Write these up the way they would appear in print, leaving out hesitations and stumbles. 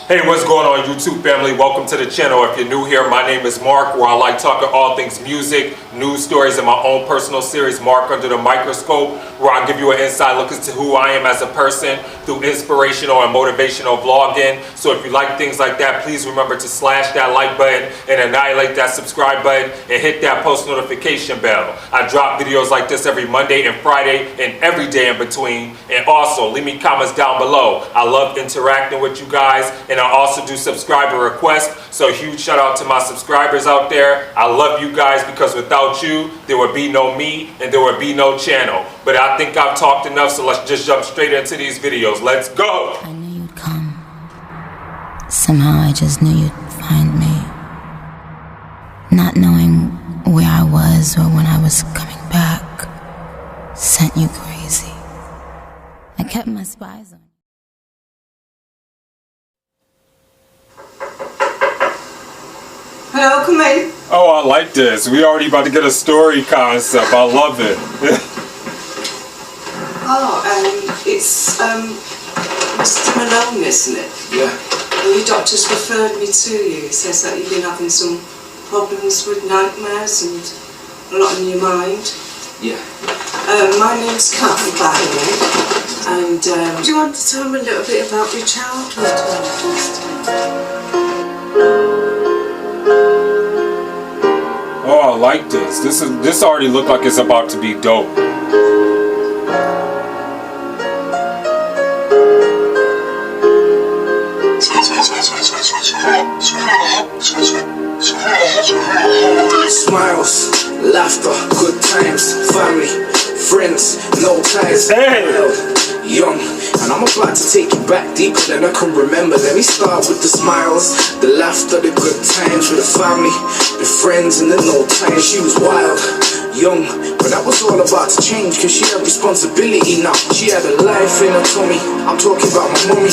Hey, what's going on, YouTube family? Welcome to the channel. If you're new here, my name is Mark, where I like talking all things music, news stories, and my own personal series, Mark Under the Microscope, where I give you an inside look into who I am as a person through inspirational and motivational vlogging. So if you like things like that, please remember to slash that like button and annihilate that subscribe button and hit that post notification bell. I drop videos like this every Monday and Friday and every day in between. And also, leave me comments down below. I love interacting with you guys, and I also do subscriber requests, so huge shout out to my subscribers out there. I love you guys because without you, there would be no me and there would be no channel. But I think I've talked enough, so let's just jump straight into these videos. Let's go! I knew you'd come. Somehow I just knew you'd find me. Not knowing where I was or when I was coming back sent you crazy. I kept my spies on you. Hello, come in. Oh, I like this. We already about to get a story concept. I love it. It's Mr. Malone, isn't it? Yeah. And your doctor's referred me to you. He says that you've been having some problems with nightmares and a lot in your mind. Yeah. My name's Catherine, by the way. And do you want to tell me a little bit about your childhood? Oh, I like this. This already looked like it's about to be dope. Smiles, laughter, good times, family, friends, no ties. Hey! Young, and I'm about to take you back deeper than I can remember. Let me start with the smiles, the laughter, the good times with the family, the friends, and the no time. She was wild, young, but that was all about to change, cause she had responsibility now. She had a life in her tummy. I'm talking about my mommy.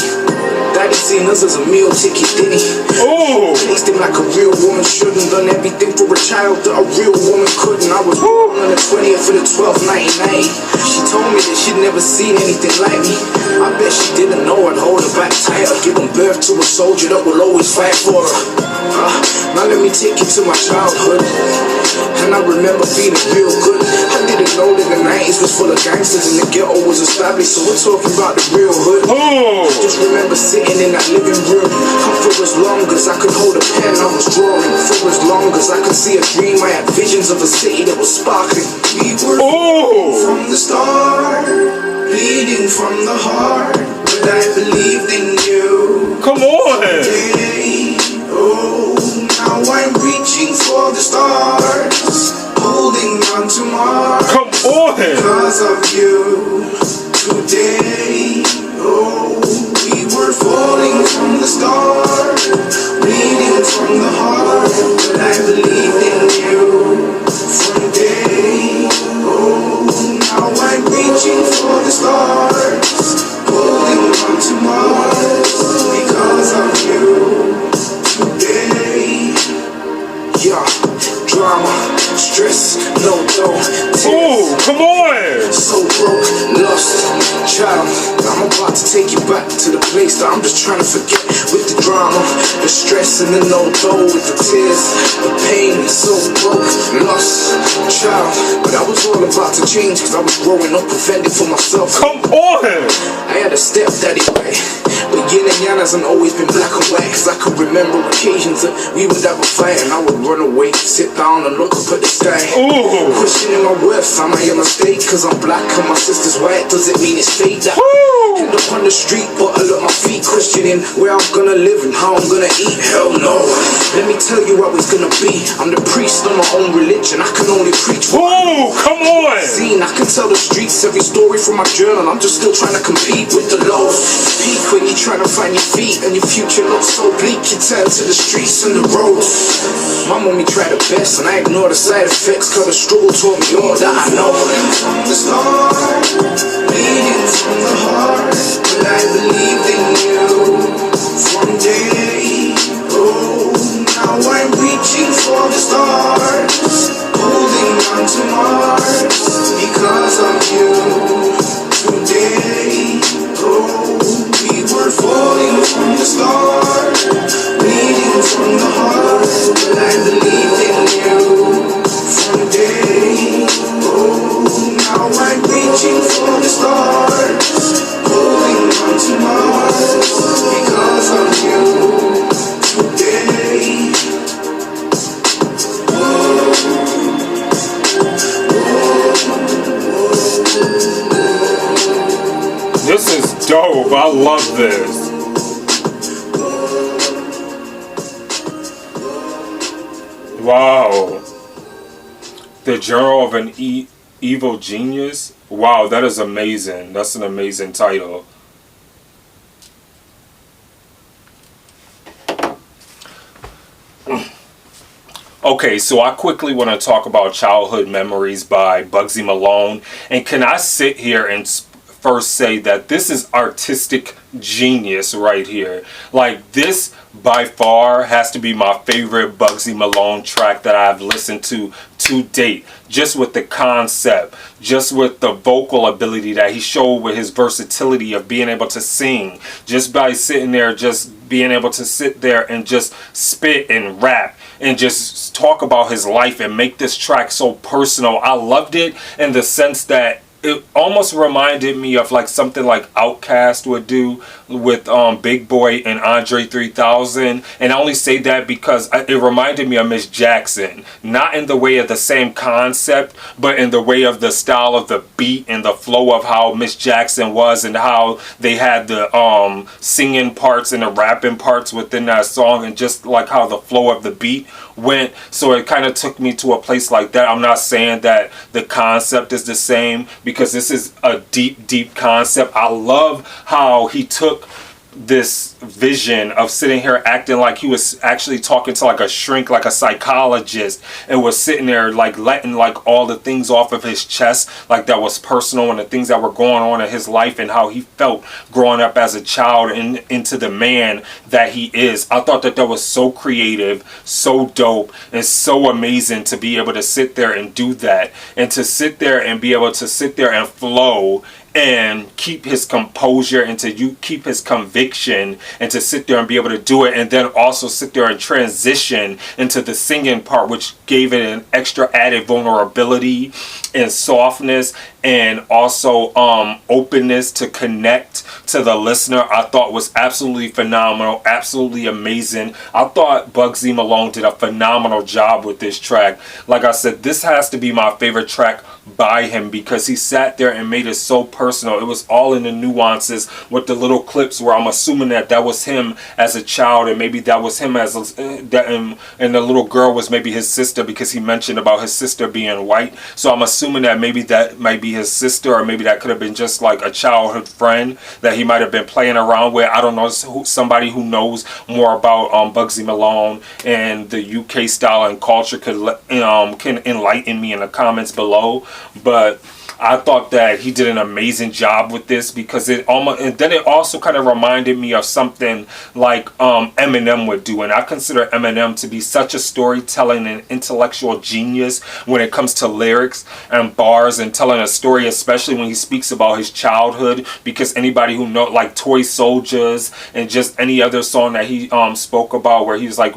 Daddy seen us as a meal ticket, didn't he? Oh! Placed him like a real woman shouldn't. Done everything for a child that a real woman couldn't. I was born on the 20th for the 12th, 99. She told me that she'd never seen anything like me. I bet she didn't know I'd hold her back tighter, giving birth to a soldier that will always fight for her. Now let me take you to my childhood, and I remember feeling real good. I didn't know that the 90s was full of gangsters and the ghetto was established, so we're talking about the real hood. I just remember sitting in that living room, and for as long as I could hold a pen I was drawing. For as long as I could see a dream, I had visions of a city that was sparkling. We were from the start, bleeding from the heart, but I believed in you. Come on! Today, oh, now I'm reaching for the stars, holding on to Mars. Come on! Because of you. Today, oh, we were falling from the start, bleeding from the heart, but I believed in you. From day, oh, now I'm reaching for the stars, holding on to Mars because of you. Today, yeah, drama, stress, no dough, Oh, come on! so broke, lost, child. I'm about to take you back to the place that I'm just trying to forget. With the drama, the stress, and the no dough, with the tears, the pain, so broke, lost, child. But I was all about to change, cause I was growing up offended for myself. Come on! I had a stepdaddy way, but yin and yang hasn't always been black and white. Cause I could remember occasions that we would have a fight, and I would run away, sit down and look up at the sky. Ooh. Questioning my worth, am I a mistake? Cause I'm black and my sister's white, does it mean it's fate? That end up on the street, bottle at my feet, questioning where I'm gonna live and how I'm gonna eat. Hell no, let me tell you how it's gonna be. I'm the priest of my own religion, I can only preach what Oh, come on! I can tell the streets every story from my journal. I'm just still trying to compete with the lows. Peak when you're trying to find your feet and your future looks so bleak. You turn to the streets and the roads. My mommy tried her best and I ignored the side effects, cause the struggle taught me all that I know. From the start, bleeding from the heart, but I believed in you. From day, oh, now I'm reaching for the stars, holding on to Mars because of you. Today, oh, we were falling from the stars. from the heart, well, I believed in you from day. Oh, now I'm reaching for the stars, holding on to Mars because of you today. This is dope. I love this. Wow. The Journal of an Evil Genius. Wow, that is amazing. That's an amazing title. Okay, so I quickly want to talk about Childhood Memories by Bugzy Malone. And can I sit here and first say that this is artistic genius right here. Like, this by far has to be my favorite Bugzy Malone track that I've listened to date. Just with the concept, just with the vocal ability that he showed, with his versatility of being able to sing, just by sitting there, just being able to sit there and just spit and rap and just talk about his life and make this track so personal. I loved it in the sense that it almost reminded me of like something like Outkast would do with Big Boy and Andre 3000. And I only say that because it reminded me of Miss Jackson. Not in the way of the same concept, but in the way of the style of the beat and the flow of how Miss Jackson was, and how they had the singing parts and the rapping parts within that song, and just like how the flow of the beat went. So it kind of took me to a place like that. I'm not saying that the concept is the same, because this is a deep concept. I love how he took this vision of sitting here acting like he was actually talking to like a shrink, like a psychologist, and was sitting there like letting like all the things off of his chest, like that was personal, and the things that were going on in his life and how he felt growing up as a child and into the man that he is. I thought that was so creative, so dope, and so amazing to be able to sit there and do that, and to sit there and be able to sit there and flow and keep his composure, and to keep his conviction, and to sit there and be able to do it, and then also sit there and transition into the singing part, which gave it an extra added vulnerability and softness, and also openness to connect to the listener. I thought was absolutely phenomenal, absolutely amazing. I thought Bugzy Malone did a phenomenal job with this track. Like I said, this has to be my favorite track by him, because he sat there and made it so personal. It was all in the nuances with the little clips where I'm assuming that was him as a child, and maybe that was him as and the little girl was maybe his sister, because he mentioned about his sister being white. So I'm assuming that maybe that might be his sister, or maybe that could have been just like a childhood friend that he might have been playing around with. I don't know. Somebody who knows more about Bugzy Malone and the UK style and culture can enlighten me in the comments below. But I thought that he did an amazing job with this, because it almost, and then it also kind of reminded me of something like Eminem would do. And I consider Eminem to be such a storytelling and intellectual genius when it comes to lyrics and bars and telling a story, especially when he speaks about his childhood. Because anybody who know, like Toy Soldiers and just any other song that he spoke about, where he was like,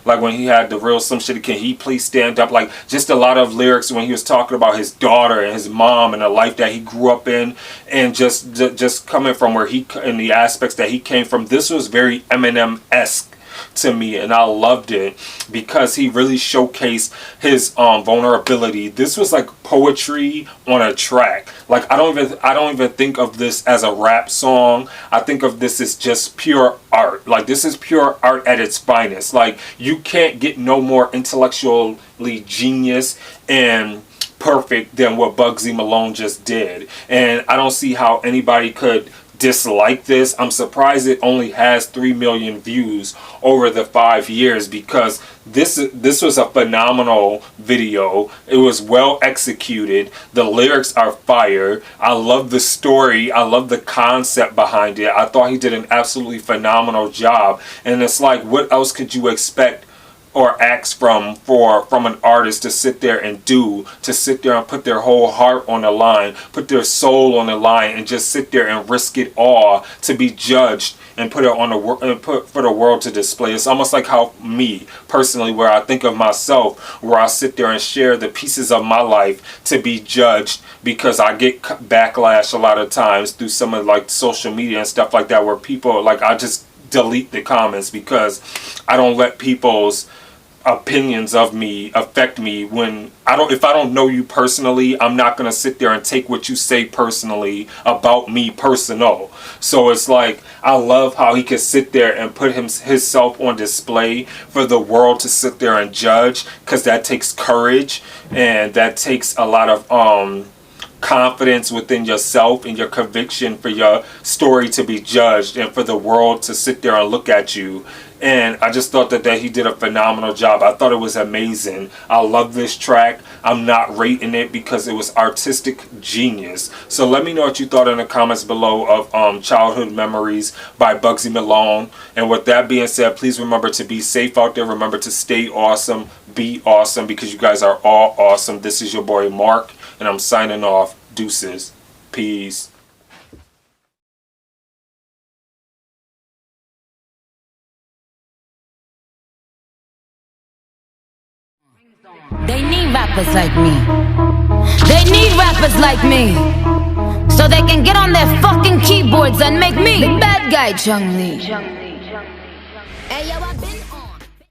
like when he had the real Slim Shady, can he please stand up? Like, just a lot of lyrics when he was talking about his daughter and his mom and the life that he grew up in, and just coming from where he, in the aspects that he came from. This was very Eminem-esque to me, and I loved it because he really showcased his vulnerability. This was like poetry on a track. Like, I don't even think of this as a rap song. I think of this as just pure art. Like, this is pure art at its finest. Like, you can't get no more intellectually genius and perfect than what Bugzy Malone just did. And I don't see how anybody could dislike this. I'm surprised it only has 3 million views over the 5 years, because this was a phenomenal video. It was well executed. The lyrics are fire. I love the story. I love the concept behind it. I thought he did an absolutely phenomenal job. And it's like, what else could you expect or ask from an artist to sit there and do, to sit there and put their whole heart on the line, put their soul on the line, and just sit there and risk it all to be judged and put it on and put for the world to display. It's almost like how me personally, where I think of myself, where I sit there and share the pieces of my life to be judged, because I get backlash a lot of times through some of like social media and stuff like that, where people like, I just delete the comments because I don't let people's opinions of me affect me. When if I don't know you personally, I'm not gonna sit there and take what you say personally about me personal. So it's like, I love how he can sit there and put himself on display for the world to sit there and judge, because that takes courage and that takes a lot of confidence within yourself and your conviction for your story to be judged and for the world to sit there and look at you. And I just thought that he did a phenomenal job. I thought it was amazing. I love this track. I'm not rating it because it was artistic genius. So let me know what you thought in the comments below of Childhood Memories by Bugzy Malone. And with that being said, please remember to be safe out there. Remember to stay awesome. Be awesome, because you guys are all awesome. This is your boy Mark, and I'm signing off. Deuces. Peace. They need rappers like me. They need rappers like me, so they can get on their fucking keyboards and make me the bad guy, Chung Lee. Hey, yo,